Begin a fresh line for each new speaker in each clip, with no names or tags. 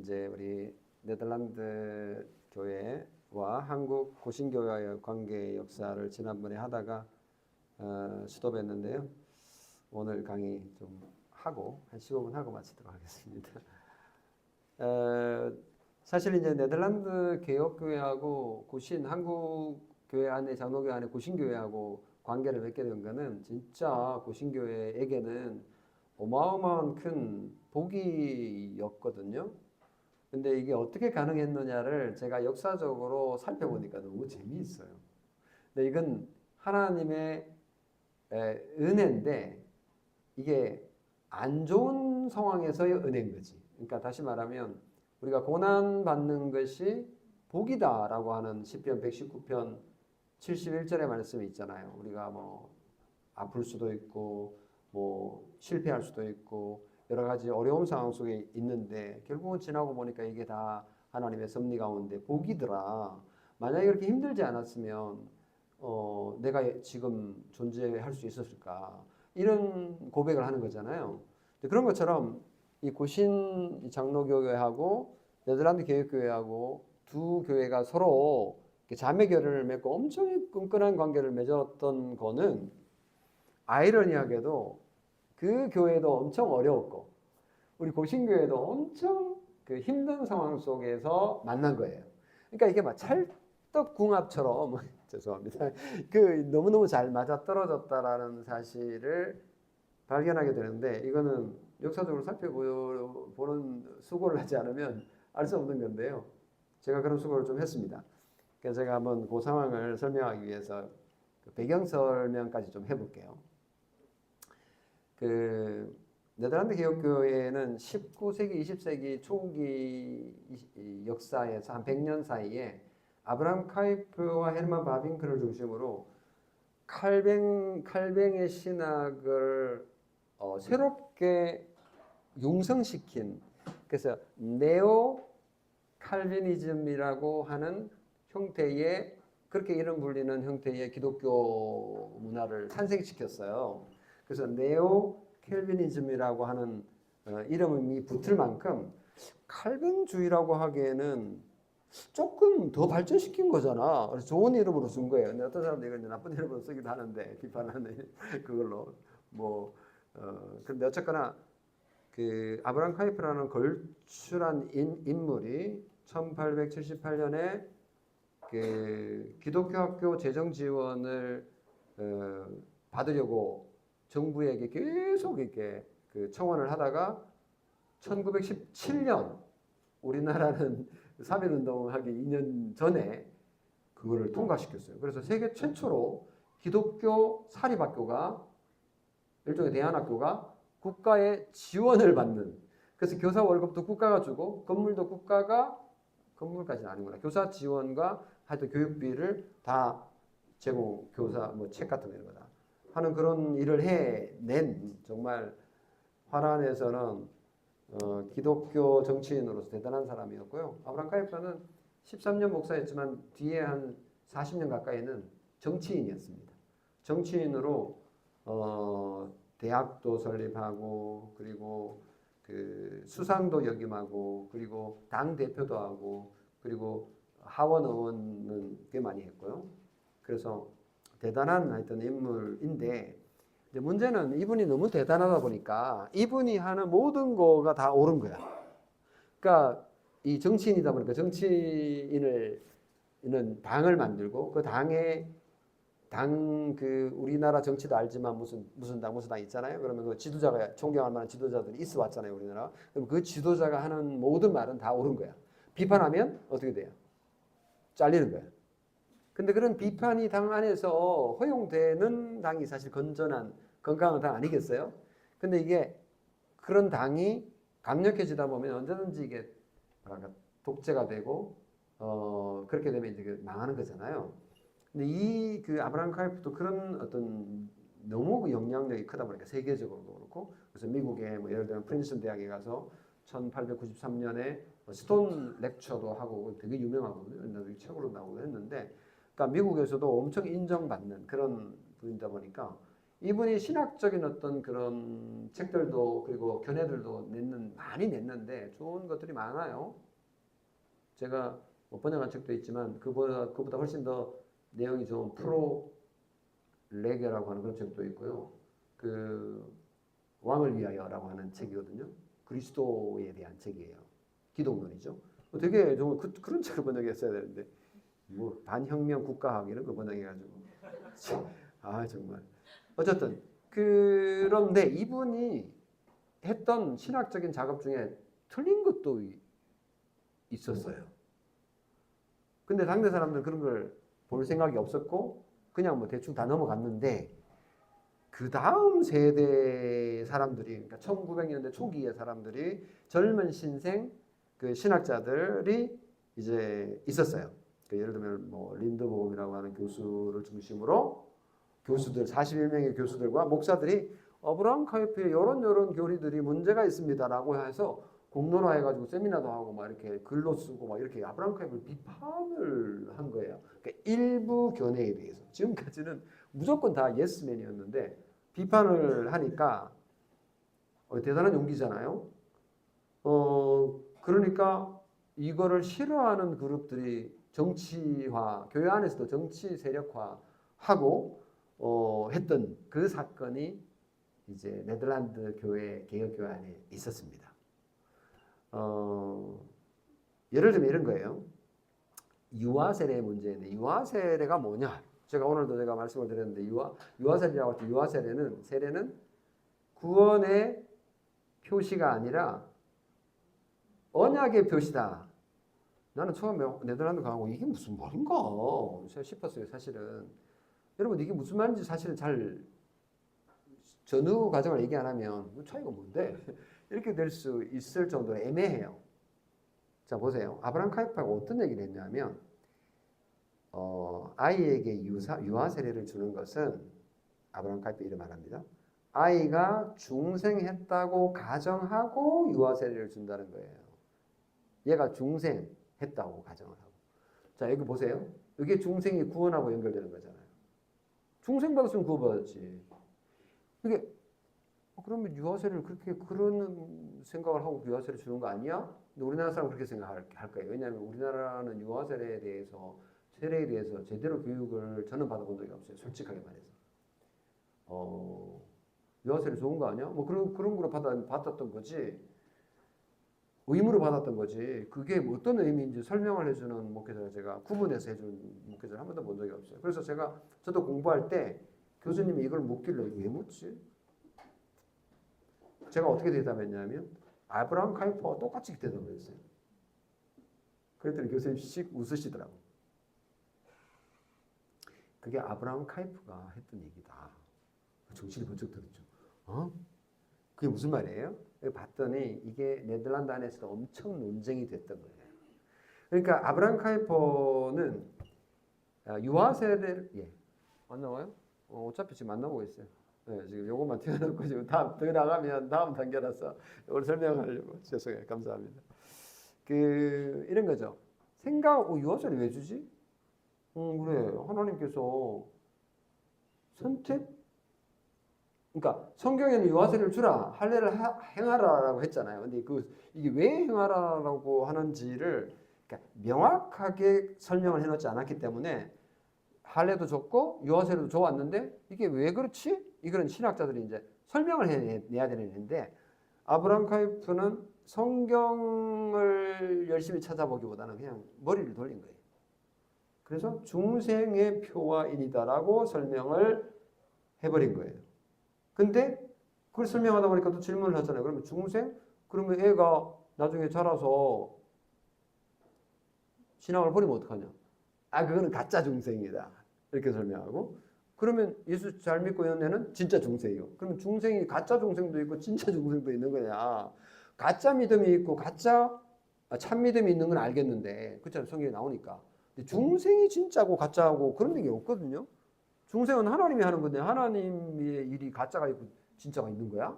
이제 우리 네덜란드 교회와 한국 고신교회와의 관계 역사를 지난번에 하다가 스톱했는데요. 오늘 강의 좀 하고 한 15분 하고 마치도록 하겠습니다. 사실 이제 네덜란드 개혁교회하고 고신 한국 교회 안에 장로교회 안에 고신교회하고 관계를 맺게 된 거는 진짜 고신교회에게는 어마어마한 큰 복이었거든요. 근데 이게 어떻게 가능했느냐를 제가 역사적으로 살펴보니까 너무 재미있어요. 근데 이건 하나님의 은혜인데 이게 안 좋은 상황에서의 은혜인 거지. 그러니까 다시 말하면 우리가 고난 받는 것이 복이다라고 하는 시편 119편 71절의 말씀이 있잖아요. 우리가 뭐 아플 수도 있고 뭐 실패할 수도 있고 여러 가지 어려운 상황 속에 있는데 결국은 지나고 보니까 이게 다 하나님의 섭리 가운데 복이더라. 만약에 그렇게 힘들지 않았으면 내가 지금 존재할 수 있었을까? 이런 고백을 하는 거잖아요. 그런 것처럼 이 고신 장로교회하고 네덜란드 개혁교회하고 두 교회가 서로 자매교를 맺고 엄청 끈끈한 관계를 맺었던 거는 아이러니하게도 그 교회도 엄청 어려웠고 우리 고신교회도 엄청 그 힘든 상황 속에서 만난 거예요. 그러니까 이게 막 찰떡궁합처럼 죄송합니다. 그 너무너무 잘 맞아떨어졌다라는 사실을 발견하게 되는데 이거는 역사적으로 살펴보는 수고를 하지 않으면 알 수 없는 건데요. 제가 그런 수고를 좀 했습니다. 그래서 제가 한번 그 상황을 설명하기 위해서 배경 설명까지 좀 해볼게요. 그 네덜란드 개혁교회는 19세기, 20세기 초기 역사에서 한 100년 사이에 아브라함 카이프와 헤르만 바빙크를 중심으로 칼뱅의 신학을 새롭게 융성시킨, 그래서 네오 칼비니즘이라고 하는 형태의, 그렇게 이름 불리는 형태의 기독교 문화를 탄생시켰어요. 그래서 네오 캘비니즘이라고 하는 이름이 붙을 만큼 칼빈주의라고 하기에는 조금 더 발전시킨 거잖아. 그래서 좋은 이름으로 쓴 거예요. 근데 어떤 사람들이 이걸 나쁜 이름으로 쓰기도 하는데 비판하는 그걸로 뭐 근데 어쨌거나 그 아브라함 카이프라는 걸출한 인물이 1878년에 그 기독교 학교 재정 지원을 받으려고 정부에게 계속 이렇게 그 청원을 하다가 1917년 우리나라는 3.1운동 하기 2년 전에 그거를 통과시켰어요. 그래서 세계 최초로 기독교 사립학교가 일종의 대안학교가 국가의 지원을 받는, 그래서 교사 월급도 국가가 주고 건물도 국가가, 건물까지는 아니구나, 교사 지원과 하여튼 교육비를 다 제공, 교사 뭐 책 같은 거 이런 거다 하는 그런 일을 해낸 정말 화란에서는 기독교 정치인으로서 대단한 사람이었고요. 아브라함 카이프는 13년 목사였지만 뒤에 한 40년 가까이는 정치인이었습니다. 정치인으로 대학도 설립하고 그리고 그 수상도 역임하고 그리고 당 대표도 하고 그리고 하원 의원은 꽤 많이 했고요. 그래서 대단한 하여튼 인물인데 이제 문제는 이분이 너무 대단하다 보니까 이분이 하는 모든 거가 다 옳은 거야. 그러니까 이 정치인이다 보니까 정치인을 는 당을 만들고 그 당에 그 우리나라 정치도 알지만 무슨 당 있잖아요. 그러면 그 지도자가 존경할 만한 지도자들이 있어 왔잖아요, 우리나라. 그럼 그 지도자가 하는 모든 말은 다 옳은 거야. 비판하면 어떻게 돼요? 잘리는 거야. 근데 그런 비판이 당 안에서 허용되는 당이 사실 건전한 건강한 당 아니겠어요? 근데 이게 그런 당이 강력해지다 보면 언제든지 이게 독재가 되고 그렇게 되면 이제 망하는 거잖아요. 근데 이 그 아브라함 카이프도 그런 어떤 너무 영향력이 크다 보니까 세계적으로도 그렇고 그래서 미국에 뭐 예를 들면 프린스턴 대학에 가서 1893년에 스톤 렉처도 하고 되게 유명하거든요. 책으로 나오고 했는데, 그러니까 미국에서도 엄청 인정받는 그런 분이다 보니까 이분이 신학적인 어떤 그런 책들도 그리고 견해들도 많이 냈는데 좋은 것들이 많아요. 제가 뭐 번역한 책도 있지만 그보다 훨씬 더 내용이 좋은 프로레게라고 하는 그런 책도 있고요. 그 왕을 위하여라고 하는 책이거든요. 그리스도에 대한 책이에요. 기독론이죠. 되게 좀 그런 책을 번역했어야 되는데 뭐 반혁명 국가학 이런 거 번역해가지고 아 정말 어쨌든 그런데 이분이 했던 신학적인 작업 중에 틀린 것도 있었어요. 근데 당대 사람들은 그런 걸 볼 생각이 없었고 그냥 뭐 대충 다 넘어갔는데 그 다음 세대 사람들이 그러니까 1900년대 초기의 사람들이 젊은 신생 그 신학자들이 이제 있었어요. 그 예를 들면 뭐 린드보음이라고 하는 교수를 중심으로 교수들 41명의 교수들과 목사들이 어브라함 카이프의 이런 교리들이 문제가 있습니다라고 해서 공론화해가지고 세미나도 하고 막 이렇게 글로 쓰고 막 이렇게 아브라함 카이프를 비판을 한 거예요. 그러니까 일부 견해에 대해서 지금까지는 무조건 다 예스맨이었는데 비판을 하니까 대단한 용기잖아요. 그러니까 이거를 싫어하는 그룹들이 정치화, 교회 안에서도 정치 세력화하고 했던 그 사건이 이제 네덜란드 교회 개혁교회 안에 있었습니다. 예를 들면 이런 거예요. 유아 세례의 문제인데 유아 세례가 뭐냐? 제가 오늘도 제가 말씀을 드렸는데 유아 세례라고 할 때 유아 세례는 구원의 표시가 아니라 언약의 표시다. 나는 처음에 네덜란드 가고 이게 무슨 말인가 싶었어요. 사실은 여러분 이게 무슨 말인지 사실은 잘 전후 과정을 얘기 안 하면 차이가 뭔데 이렇게 될 수 있을 정도로 애매해요. 자 보세요. 아브라함 카이프가 어떤 얘기를 했냐면 아이에게 유아 세례를 주는 것은 아브라함 카이프 이렇게 말합니다. 아이가 중생했다고 가정하고 유아 세례를 준다는 거예요. 얘가 중생했다고 가정을 하고. 자 여기 보세요. 이게 중생이 구원하고 연결되는 거잖아요. 중생 받았으면 구원받았지. 이게 그러면 유아세를 그렇게 그런 생각을 하고 유아세를 주는 거 아니야? 근데 우리나라 사람은 그렇게 생각할 거예요. 왜냐하면 우리나라는 유아세례에 대해서 세례에 대해서 제대로 교육을 저는 받아본 적이 없어요. 솔직하게 말해서. 유아세례 좋은 거 아니야? 뭐 그런 거로 받았던 거지. 의무로 받았던 거지. 그게 뭐 어떤 의미인지 설명을 해주는 목회자를 제가 구분해서 해주는 목회자를 한 번도 본 적이 없어요. 그래서 저도 공부할 때 교수님이 이걸 묻길래 왜 묻지? 제가 어떻게 대답했냐면 아브라함 카이퍼와 똑같이 대답을 했어요. 그랬더니 교수님 씩 웃으시더라고. 그게 아브라함 카이프가 했던 얘기다. 정신이 번쩍 들었죠. 그게 무슨 말이에요? 봤더니 이게 네덜란드 안에서도 엄청 논쟁이 됐던 거예요. 그러니까 아브라함 카이퍼는 유아 세례를 안 나와요? 어차피 지금 안 나오고 있어요. 네, 지금 요것만 튀어놓고 지금 더 나가면 다음 단계라서 이걸 설명하려고 죄송해요. 감사합니다. 이런 거죠. 유아세례 왜 주지? 그래. 하나님께서 그러니까 성경에는 유아세례를 주라, 할례를 행하라라고 했잖아요. 근데 이게 왜 행하라라고 하는지를 그러니까 명확하게 설명을 해놓지 않았기 때문에 할례도 줬고 유아세례도 줘왔는데 이게 왜 그렇지? 이거는 신학자들이 이제 설명을 해내야 되는데 아브라함 카이프는 성경을 열심히 찾아보기보다는 그냥 머리를 돌린 거예요. 그래서 중생의 표와인이다라고 설명을 해버린 거예요. 근데 그걸 설명하다 보니까 또 질문을 하잖아요. 그러면 중생? 그러면 애가 나중에 자라서 신앙을 버리면 어떡하냐? 그거는 가짜 중생이다. 이렇게 설명하고 그러면 예수 잘 믿고 있는 애는 진짜 중생이요. 그러면 중생이 가짜 중생도 있고 진짜 중생도 있는 거냐? 가짜 믿음이 있고 참 믿음이 있는 건 알겠는데 그렇잖아요. 성경에 나오니까. 근데 중생이 진짜고 가짜고 그런 얘기 없거든요. 중생은 하나님이 하는 건데 하나님의 일이 가짜가 있고 진짜가 있는 거야?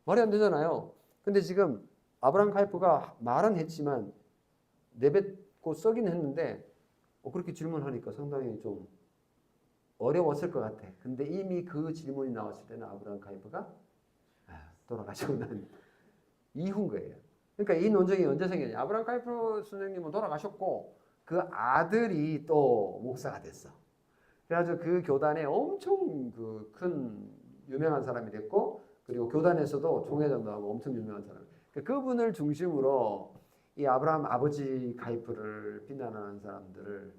말이 안 되잖아요. 근데 지금 아브라함 카이프가 말은 했지만 내뱉고 써긴 했는데 그렇게 질문하니까 상당히 좀 어려웠을 것 같아. 근데 이미 그 질문이 나왔을 때는 아브라함 카이프가 돌아가시고 난 이후인 거예요. 그러니까 이 논쟁이 언제 생겼냐? 아브라함 카이프 선생님은 돌아가셨고 그 아들이 또 목사가 됐어. 그래가지고 그 교단에 엄청 그 큰 유명한 사람이 됐고 그리고 교단에서도 총회장도 하고 엄청 유명한 사람. 그분을 중심으로 이 아브라함 아버지 카이프를 비난하는 사람들을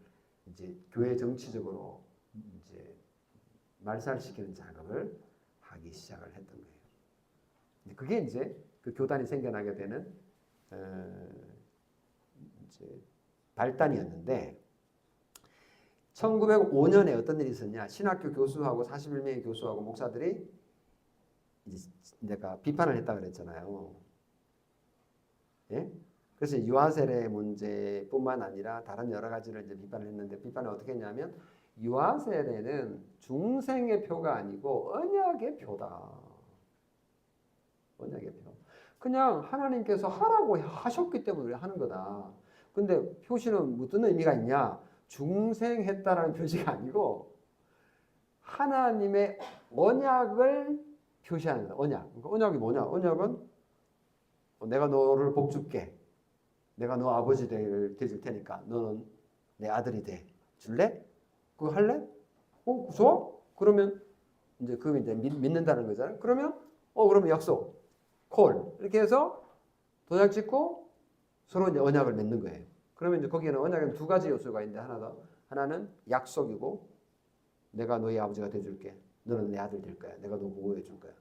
이제 교회 정치적으로 이제 말살시키는 작업을 하기 시작을 했던 거예요. 그게 이제 그 교단이 생겨나게 되는 이제 발단이었는데 1905년에 어떤 일이 있었냐? 신학교 교수하고 41명의 교수하고 목사들이 이제 내가 비판을 했다 그랬잖아요. 예? 그래서 유아세례 문제뿐만 아니라 다른 여러 가지를 이제 비판을 했는데 비판을 어떻게 했냐면 유아세례는 중생의 표가 아니고 언약의 표다. 언약의 표. 그냥 하나님께서 하라고 하셨기 때문에 하는 거다. 근데 표시는 무슨 의미가 있냐? 중생했다라는 표시가 아니고 하나님의 언약을 표시하는 거다. 언약. 그러니까 언약이 뭐냐? 언약은 내가 너를 복 줄게. 내가 너 아버지 되줄 테니까 너는 내 아들이 돼. 줄래? 그거 할래? 좋아? 그러면 이제 그거 이제 믿는다는 거잖아요. 그러면 그러면 약속. 콜. 이렇게 해서 도장 찍고 서로 이제 언약을 맺는 거예요. 그러면 이제 거기에는 언약에는 두 가지 요소가 있는데 하나는 약속이고 내가 너희 아버지가 돼줄게. 너는 내 아들 될 거야. 내가 너 보호해 줄 거야.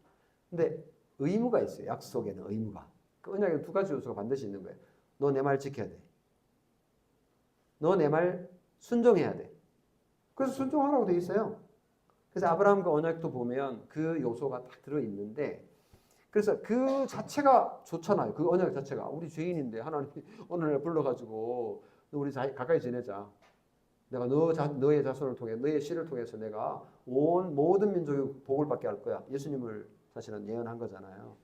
근데 의무가 있어요. 약속에는 의무가. 그 언약에는 두 가지 요소가 반드시 있는 거예요. 너 내 말 지켜야 돼. 너 내 말 순종해야 돼. 그래서 순종하라고 돼 있어요. 그래서 아브라함과 언약도 보면 그 요소가 딱 들어있는데 그래서 그 자체가 좋잖아요. 그 언약 자체가. 우리 죄인인데 하나님이 오늘 불러가지고 우리 가까이 지내자. 내가 너의 자손을 통해 너의 씨를 통해서 내가 온 모든 민족의 복을 받게 할 거야. 예수님을 사실은 예언한 거잖아요.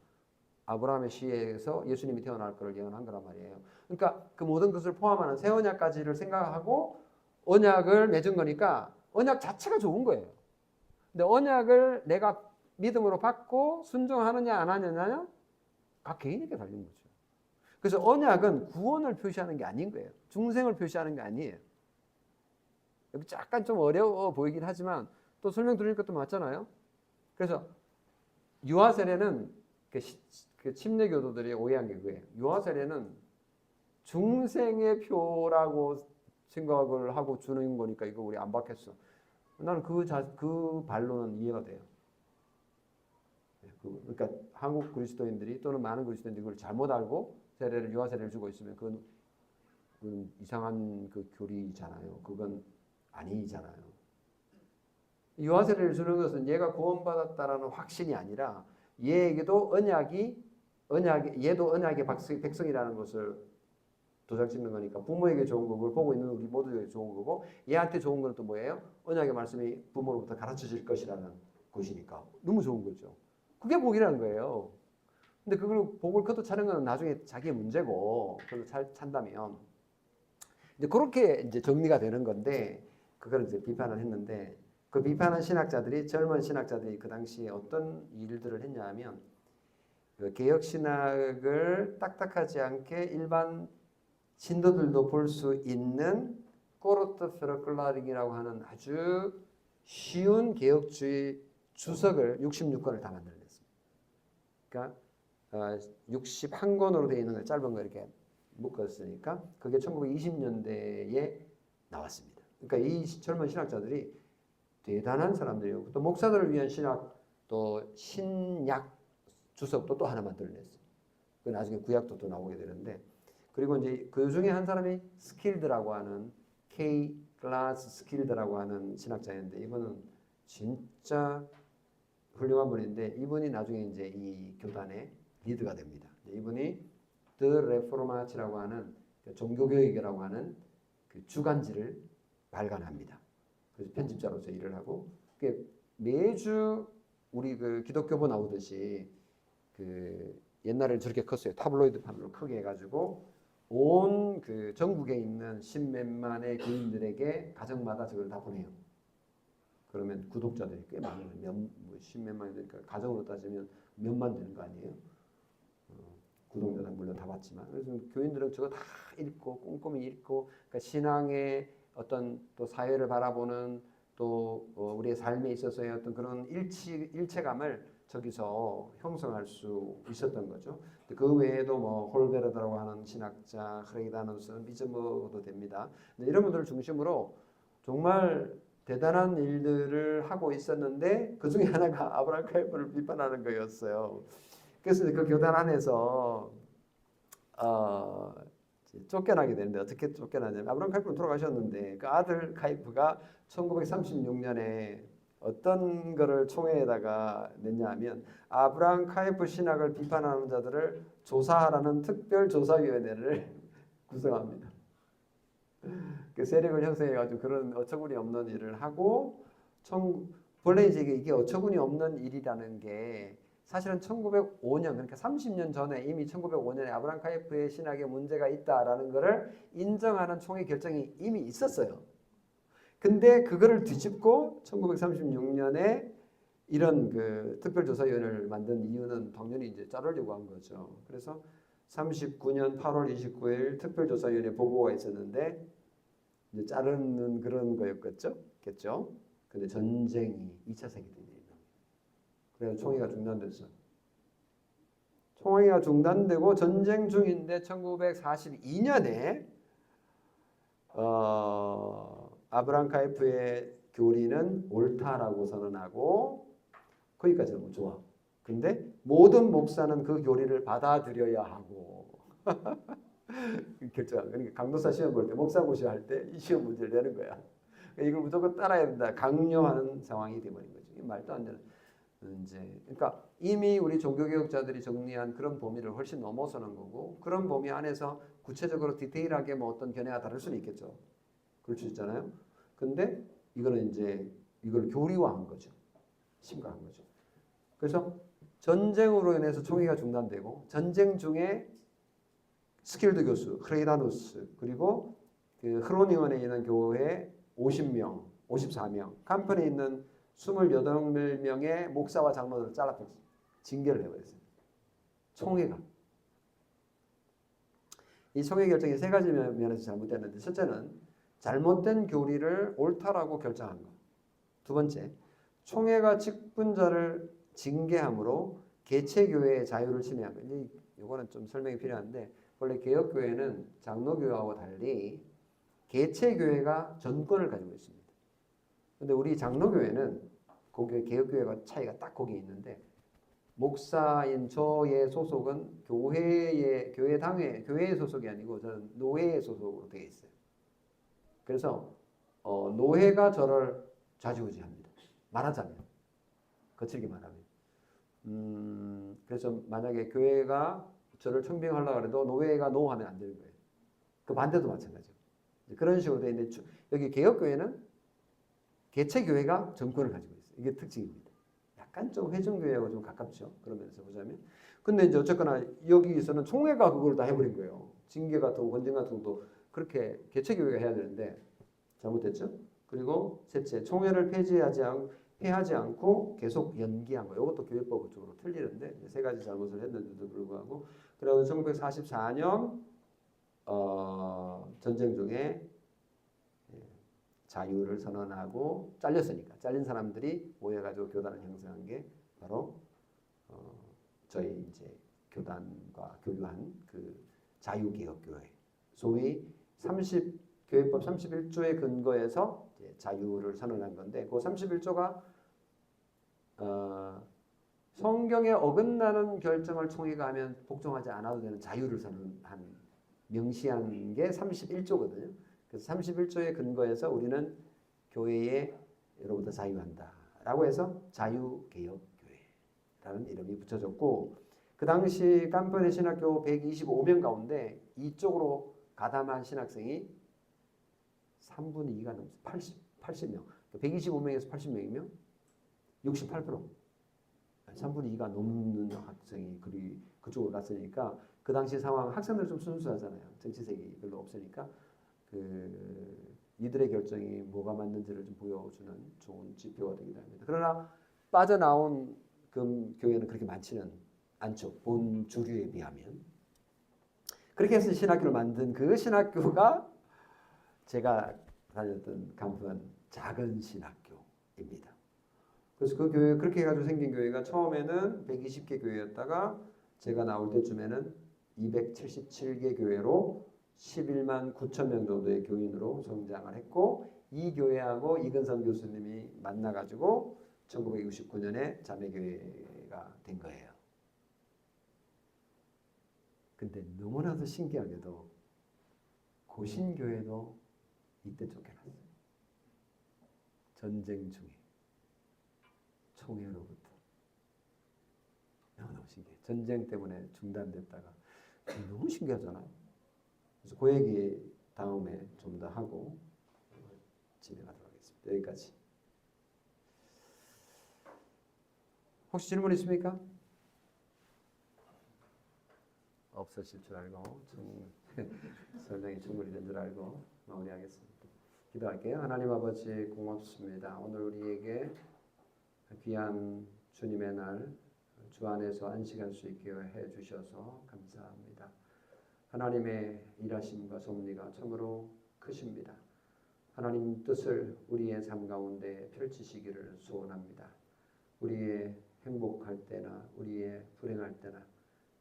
아브라함의 씨에서 예수님이 태어날 것을 예언한 거란 말이에요. 그러니까 그 모든 것을 포함하는 새 언약까지를 생각하고 언약을 맺은 거니까 언약 자체가 좋은 거예요. 근데 언약을 내가 믿음으로 받고 순종하느냐 안 하느냐는 각 개인에게 달린 거죠. 그래서 언약은 구원을 표시하는 게 아닌 거예요. 중생을 표시하는 게 아니에요. 여기 약간 좀 어려워 보이긴 하지만 또 설명드릴 것도 맞잖아요. 그래서 유아세례는 그 침례교도들이 오해한 게 그거예요. 유아세례는 중생의 표라고 생각을 하고 주는 거니까 이거 우리 안 받겠어. 나는 그 반론은 이해가 돼요. 그러니까 한국 그리스도인들이 또는 많은 그리스도인들이 그걸 잘못 알고 유아세례를 주고 있으면 그건 이상한 그 교리잖아요. 그건 아니잖아요. 유아세례를 주는 것은 얘가 구원받았다라는 확신이 아니라 얘에게도 얘도 언약의 백성이라는 것을 도장 찍는 거니까 부모에게 좋은 거, 그걸 보고 있는 우리 모두에게 좋은 거고 얘한테 좋은 건 또 뭐예요? 언약의 말씀이 부모로부터 가르쳐질 것이라는 것이니까 너무 좋은 거죠. 그게 복이라는 거예요. 근데 그걸 복을 거둬차는 건 나중에 자기의 문제고 그걸 찬다면 이제 그렇게 이제 정리가 되는 건데 그걸 이제 비판을 했는데 그 비판한 신학자들이 젊은 신학자들이 그 당시에 어떤 일들을 했냐 하면 그 개혁 신학을 딱딱하지 않게 일반 신도들도 볼 수 있는 꼬르트 페르클라링이라고 하는 아주 쉬운 개혁주의 주석을 66권을 다 만들어냈습니다. 그러니까 61권으로 되어 있는 거 짧은 거 이렇게 묶었으니까 그게 1920년대에 나왔습니다. 그러니까 이 젊은 신학자들이 대단한 사람들이고 또 목사들을 위한 신학 또 신약 주석도 또 하나 만들어냈어요. 그 나중에 구약도 또 나오게 되는데 그리고 이제 그 중에 한 사람이 스킬드라고 하는 K 클라스 스킬드라고 하는 신학자였는데 이분은 진짜 훌륭한 분인데 이분이 나중에 이제 이 교단의 리드가 됩니다. 이분이 The Reformat이라고 하는 종교교육이라고 하는 그 주간지를 발간합니다. 그래서 편집자로서 일을 하고 매주 우리 그 기독교보 나오듯이 그 옛날에는 저렇게 컸어요. 타블로이드 판으로 크게 해가지고 온 그 전국에 있는 십몇만의 교인들에게 가정마다 저걸 다 보내요. 그러면 구독자들이 꽤 많아요. 십몇만이 되니까 가정으로 따지면 몇만 되는 거 아니에요? 구독자는 물론 다 봤지만 그래서 교인들은 저거 다 읽고 꼼꼼히 읽고 그러니까 신앙의 어떤 또 사회를 바라보는 또 우리의 삶에 있어서의 어떤 그런 일체감을 저기서 형성할 수 있었던 거죠. 그 외에도 뭐 홀베르드라고 하는 신학자, 흐레이다누스, 미즈모도 됩니다. 이런 분들을 중심으로 정말 대단한 일들을 하고 있었는데 그 중에 하나가 아브라함 카이프를 비판하는 거였어요. 그래서 그 교단 안에서 쫓겨나게 되는데 어떻게 쫓겨나냐면 아브라함 카이프는 돌아가셨는데 그 아들 카이프가 1936년에 어떤 거를 총회에다가 냈냐 하면 아브라함 카이프 신학을 비판하는 자들을 조사하라는 특별조사위원회를 구성합니다. 그 세력을 형성해가지고 그런 어처구니 없는 일을 하고 본래 이게 어처구니 없는 일이라는 게 사실은 1905년 그러니까 30년 전에 이미 1905년에 아브라함 카이프의 신학에 문제가 있다라는 것을 인정하는 총회 결정이 이미 있었어요. 근데 그거를 뒤집고 1936년에 이런 그 특별조사위원회를 만든 이유는 당연히 이제 자르려고 한 거죠. 그래서 39년 8월 29일 특별조사위원회 보고가 있었는데 이제 자르는 그런 거였겠죠. 근데 전쟁이 2차 세계대전이 그래서 총회가 중단됐어. 총회가 중단되고 전쟁 중인데 1942년에 아브라함 카이프의 교리는 옳다라고 선언하고 거기까지 너무 좋아. 근데 모든 목사는 그 교리를 받아들여야 하고 결정. 그러니까 강도사 시험 볼 때 목사 고시할 때 이 시험 문제를 내는 거야. 이걸 무조건 따라야 된다. 강요하는 상황이 되버린 거죠. 말도 안 되는. 이제 그러니까 이미 우리 종교개혁자들이 정리한 그런 범위를 훨씬 넘어서는 거고 그런 범위 안에서 구체적으로 디테일하게 뭐 어떤 견해가 다를 수는 있겠죠. 그럴 수 있잖아요. 근데 이거는 이제 이걸 교리화한 거죠. 심각한 거죠. 그래서 전쟁으로 인해서 총회가 중단되고 전쟁 중에 스킬드 교수 흐레이다누스 그리고 그 흐로니원에 있는 교회 50명, 54명, 캄펀에 있는 28명의 목사와 장로들을 잘라버렸어요. 징계를 해버렸어요. 총회가. 이 총회 결정이 세 가지 면에서 잘못됐는데 첫째는 잘못된 교리를 옳다라고 결정한 것. 두 번째, 총회가 직분자를 징계함으로 개체교회의 자유를 침해한 것. 이거는 좀 설명이 필요한데 원래 개혁교회는 장로교회하고 달리 개체교회가 전권을 가지고 있습니다. 근데 우리 장로교회는 거기 개혁교회가 차이가 딱 거기 있는데 목사인 저의 소속은 교회의 소속이 아니고 저는 노회의 소속으로 되어 있어요. 그래서 노회가 저를 좌지우지합니다. 말하자면 거칠게 말하면 그래서 만약에 교회가 저를 청빙하려고 해도 노회가 노하면 안 되는 거예요. 그 반대도 마찬가지고 그런 식으로 되어 있는데 여기 개혁교회는 개체교회가 정권을 가지고 있어요. 이게 특징입니다. 약간 좀 회중교회하고 좀 가깝죠. 그런 면에서 보자면. 근데 이제 어쨌거나 여기서는 총회가 그걸 다 해버린 거예요. 징계 같은 거, 권징 같은 것도 그렇게 개체교회가 해야 되는데 잘못됐죠. 그리고 셋째, 총회를 폐하지 않고 계속 연기한 거. 이것도 교회법적으로 틀리는데 세 가지 잘못을 했는데도 불구하고 그리고 1944년 전쟁 중에 자유를 선언하고 잘렸으니까 잘린 사람들이 모여가지고 교단을 형성한 게 바로 저희 이제 교단과 교류한 그 자유개혁교회 소위 교회법 31조의 근거에서 이제 자유를 선언한 건데 그 31조가 성경에 어긋나는 결정을 총회가 하면 복종하지 않아도 되는 자유를 선언한 명시한 게 31조거든요. 그래서 31조의 근거에서 우리는 교회로부터 자유한다 라고 해서 자유개혁교회라는 이름이 붙여졌고 그 당시 깜퍼네 신학교 125명 가운데 이쪽으로 가담한 신학생이 3분의 2가 넘었어요. 80명. 125명에서 80명이면 68%. 3분의 2가 넘는 학생이 그쪽으로 갔으니까 그 당시 상황 학생들 좀 순수하잖아요. 정치색이 별로 없으니까 이들의 결정이 뭐가 맞는지를 좀 보여주는 좋은 지표가 되기도 합니다. 그러나 빠져나온 교회는 그렇게 많지는 않죠. 본 주류에 비하면. 그렇게 해서 신학교를 만든 그 신학교가 제가 다녔던 간판 작은 신학교입니다. 그래서 그 교회 그렇게 해가지고 생긴 교회가 처음에는 120개 교회였다가 제가 나올 때쯤에는 277개 교회로 11만 9천 명 정도의 교인으로 성장을 했고 이 교회하고 이근삼 교수님이 만나가지고 1969년에 자매교회가 된 거예요. 근데 너무나도 신기하게도 고신교회도 이때 쫓겨났어요. 전쟁 중에 총회로부터. 너무 신기해. 전쟁 때문에 중단됐다가 너무 신기하잖아요. 그래서 그 얘기 다음에 좀 더 하고 진행하도록 하겠습니다. 여기까지. 혹시 질문 있습니까? 없으실 줄 알고 설명이 충분히 된 줄 알고 마무리하겠습니다. 기도할게요. 하나님 아버지 고맙습니다. 오늘 우리에게 귀한 주님의 날 주 안에서 안식할 수 있게 해주셔서 감사합니다. 하나님의 일하심과 섭리가 참으로 크십니다. 하나님 뜻을 우리의 삶 가운데 펼치시기를 소원합니다. 우리의 행복할 때나 우리의 불행할 때나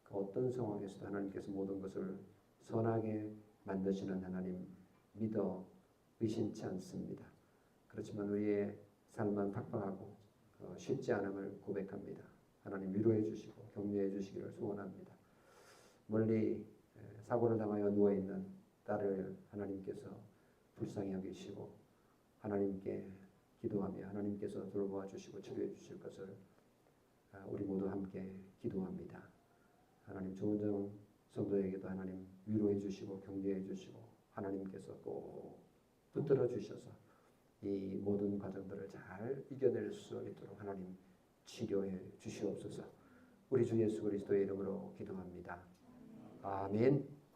그 어떤 상황에서도 하나님께서 모든 것을 선하게 만드시는 하나님 믿어 의심치 않습니다. 그렇지만 우리의 삶은 팍팍하고 쉽지 않음을 고백합니다. 하나님 위로해 주시고 격려해 주시기를 소원합니다. 멀리 사고를 당하여 누워있는 딸을 하나님께서 불쌍히 여기시고 하나님께 기도하며 하나님께서 돌보아 주시고 치료해 주실 것을 우리 모두 함께 기도합니다. 하나님 조은정 성도에게도 하나님 위로해 주시고 격려해 주시고 하나님께서 꼭 붙들어 주셔서 이 모든 과정들을 잘 이겨낼 수 있도록 하나님 치료해 주시옵소서. 우리 주 예수 그리스도의 이름으로 기도합니다. 아멘.